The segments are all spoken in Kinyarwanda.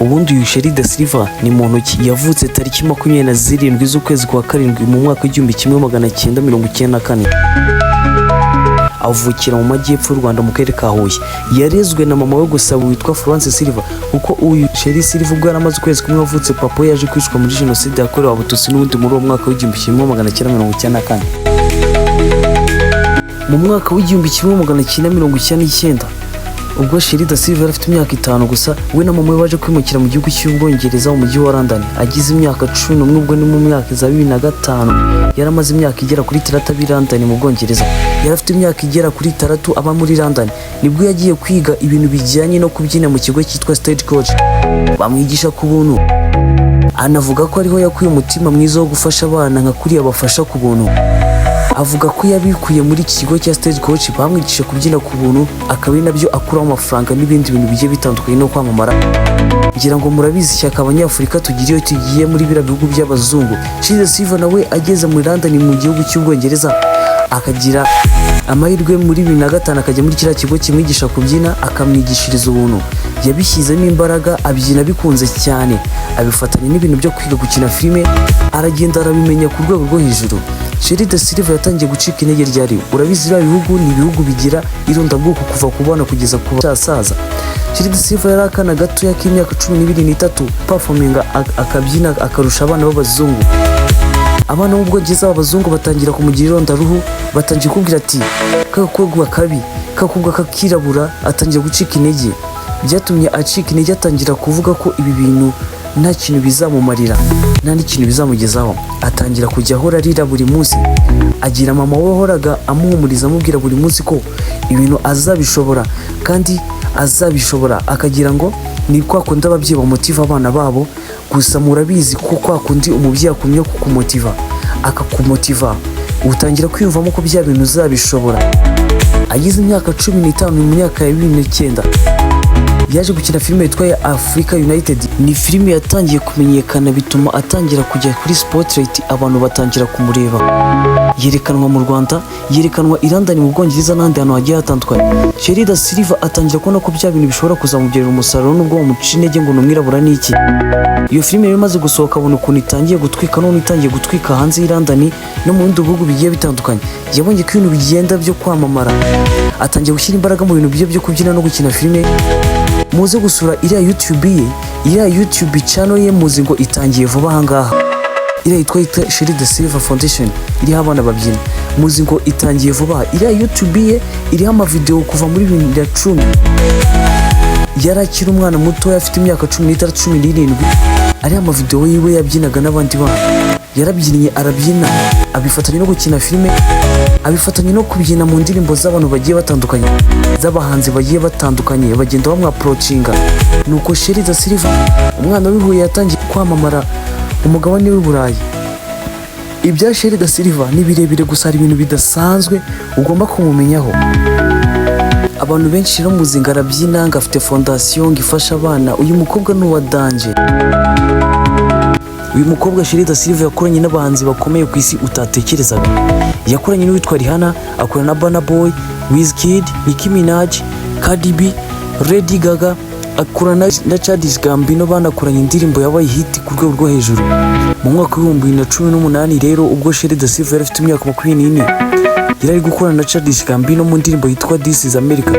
Ubundi uyu Sherrie da Silva ni muntu ki? Yavutse tariki 27 z'ukwezi kwa karindwi mu mwaka w'1994. Avukira mu majyepfo y'u Rwanda mu karere ka Huye. Yarezwe na mama we gusa witwa France Silva, kuko uyu Sherrie Silva ubwo yaramaze ukwezi kumwe avutse papa yaje kwicwa muri jenoside yakorewe Abatutsi n'ubundi muri uwo mwaka w'1994. Mu mwaka w'1999 ubwo Sherrie da Silva afite imyaka 5 gusa, we na mama we baje kwimukira mu gihugu cy'Ubwongereza mu mujyi wa London. Agize imyaka 11 ubwo ni mu myaka za 2005. Yaramaze imyaka igera kuri 3 bi London mu Bwongereza. Yarafite imyaka igera kuri 3 aba muri London nibwo yagiye kwiga ibintu bijyanye no kubyina mu kigo cyitwa Stage Coach. Bamwigisha ku buntu. Anavuga ko ariho yakuye umutima mwiza wo gufasha abana nka kuri abafasha ku buntu. Avuga ko yabikuye muri iki kigo cya Stage Coach, bamwigisha kubyina ku buntu, akaba ari nabyo akuraho amafaranga n'ibindi bintu bigiye bitandukanye no kwamamara. Ngira ngo murabizi cyaka abanyafurika tugiriye tugiye muri bira bihugu by'abazungu. Sherrie da Silva nawe ageze muri London mu gihugu cy'Ubwongereza akagira amahirwe muri 2005 akajya muri kiriya kigo kimwigisha kubyina akamwigishiriza ubuntu. Yabishyizemo imbaraga, abyina bikunze cyane, abifatanya n'ibintu byo kwiga gukina filime, aragenda arabimenya ku rwego rwo hejuru. Sherrie da Silva yatangiye gucika intege ryari. Urabizi iriya bihugu ni ibihugu bigira irondabwoko kuva ku bana kugeza ku basaza. Sherrie da Silva yari akana gatoya k'imyaka 12 performinga akabyina akarusha abana b'abazungu. Abana b'Ubwongereza b'abazungu batangira kumugira irondaruhu, batangiye kubwira ati kakobwa kabi, kakobwa kakirabura, atangiye gucika intege. Byatumye acika intege, atangira kuvuga ko ibi bintu nta kintu bizamumarira, nta n'ikintu bizamugezaho. Atangira kujya ahora arira buri munsi. Agira mama we horaga amuhumuriza amubwira buri munsi ko ibintu azabishobora kandi azabishobora. Akagira ngo ni kwa kundi ababyeyi bamotiva abana babo, gusa murabizi ko kwa kundi umubyeyi akumye kukumotiva akakumotiva utangira kwiyumvamo ko bya bintu uzabishobora. Agize imyaka 15 mu myaka ya 2009 yaje gukina filime yitwa Africa United. Ni filime yatangiye kumenyekana bituma atangira kujya kuri spotlight, abantu batangira kumureba. Yerekanwa mu Rwanda, yerekanwa i London mu Bwongereza n'ahandi hantu hagiye hatandukanye. Sherrie da Silva atangira kubona ko bya bintu bishobora kuzamubyarira umusaruro nubwo bamuca intege ngo numwirabura n'iki. Iyo filime yamaze gusohoka abona ukuntu itangiye gutwika, none itangiye gutwika hanze i London no mu bindi bihugu bigiye bitandukanye. Yabonye ko ibintu bigenda byo kwamamara, atangiye gushyira imbaraga mu bintu byo kubyina no gukina filime. Muze gusura iriya YouTube channel ye, muzi ngo itangiye vuba ahangaha. Iriya yitwa Sherrie da Silva Foundation, iriho abana babyina, muzi ngo itangiye vuba. Iriya YouTube ye iriho amavideo kuva muri 2010. Yarakira umwana muto afite imyaka 16-17, ari amavideo yiwe yabyinaga n'abandi bana. Yarabyinnye, arabyina, abifatanya no gukina filime, abifatanya no kubyina mu ndirimbo z'abantu bagiye batandukanye, z'abahanzi bagiye batandukanye, bagenda bamwaproachinga. Nuko Sherrie da Silva umwana w'ihuye yatangiye kwamamara umugabane w'i Burayi. Ibya Sherrie da Silva ni birebire gusa, hari ibintu bidasanzwe ugomba kumumenyaho. Abantu benshi rero muzi ngo arabyina, ngo afite fondation ifasha abana. Uyu mukobwa ni uwa danger. Uyu mukobwa Sherrie da Silva yakoranye n'abahanzi bakomeye ku isi utatekerezaga. Yakoranye n'uwitwa Rihanna, akorana na Burna Boy, Wizkid, Nicki Minaj, Cardi B, Lady Gaga, akorana na Childish Gambino. Banakoranye indirimbo yabaye hit ku rwego rwo hejuru. Mu mwaka wa 2018 rero ubwo Sherrie da Silva yari afite imyaka 24, yari ari gukorana na Childish Gambino mu ndirimbo yitwa This Is America.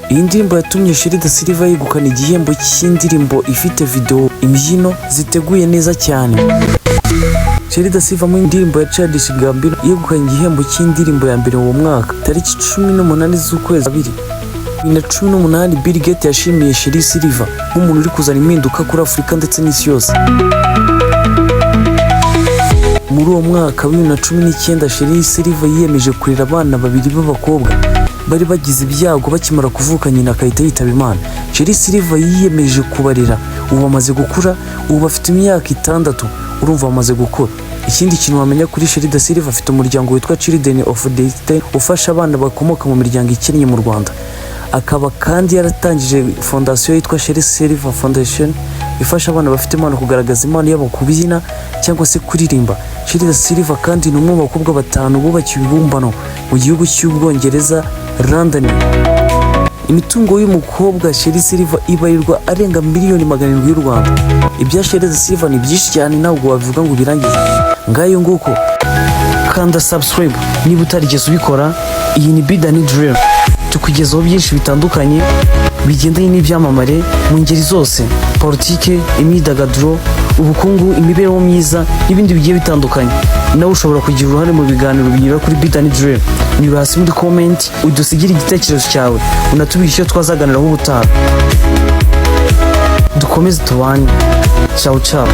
Iyi ndirimbo yatumye Sherrie da Silva yegukana igihembo cy'indirimbo ifite video, imbyino ziteguye neza cyane. Sherrie da Silva mu ndirimbo ya Childish Gambino yegukanye igihembo cy'indirimbo ya mbere uwo mwaka tariki 18 z'ukwezi 2018. Bill Gates yashimiye Sherrie Silva nk'umuntu uri kuzana impinduka kuri Afurika ndetse n'isi yose. Muri uwo mwaka wa 2019 Sherrie Silva yiyemeje kurera abana 2 b'abakobwa bari bagize ibyago bakimara kuvuka, nyina akahita yitaba Imana. Sherrie Silva yiyemeje kubarera, ubu bamaze gukura, ubu bafite imyaka 6, urumva bamaze gukura. Ikindi kintu wamenya kuri Sherrie da Silva, afite umuryango witwa Children of the ufasha abana bakomoka mu miryango ikennye mu Rwanda. Akaba kandi yaratangije fondation yitwa Sherrie Silva Foundation ifasha abana bafite impano kugaragaza impano yabo kubyina cyangwa se kuririmba. Sherrie da Silva kandi ni umwe mu bakobwa 5 bubakiwe ibibumbano mu gihugu cy'Ubwongereza, London. imitungo y'umukobwa Sherrie Silver ibarirwa arenga miliyoni 700 y'u Rwanda. Ibya Sherrie Silver ni byinshi cyane ntabwo wabivuga ngo birangize. Ngayo nguko kanda subscribe niba utarigeze ubikora. Iyi ni Bidani Drill, tukugezaho byinshi bitandukanye bigendanye n'ibyamamare mu ngeri zose: politike, imyidagaduro, ubukungu, imibereho myiza n'ibindi bigiye bitandukanye. Nawe ushobora kugira uruhare mu biganiro binyura kuri Bidani Drill. Niba hasi muri comment udusigire igitekerezo cyawe, unatubwire icyo twazaganiraho ubutaha. Dukomeze tubane. Ciao ciao.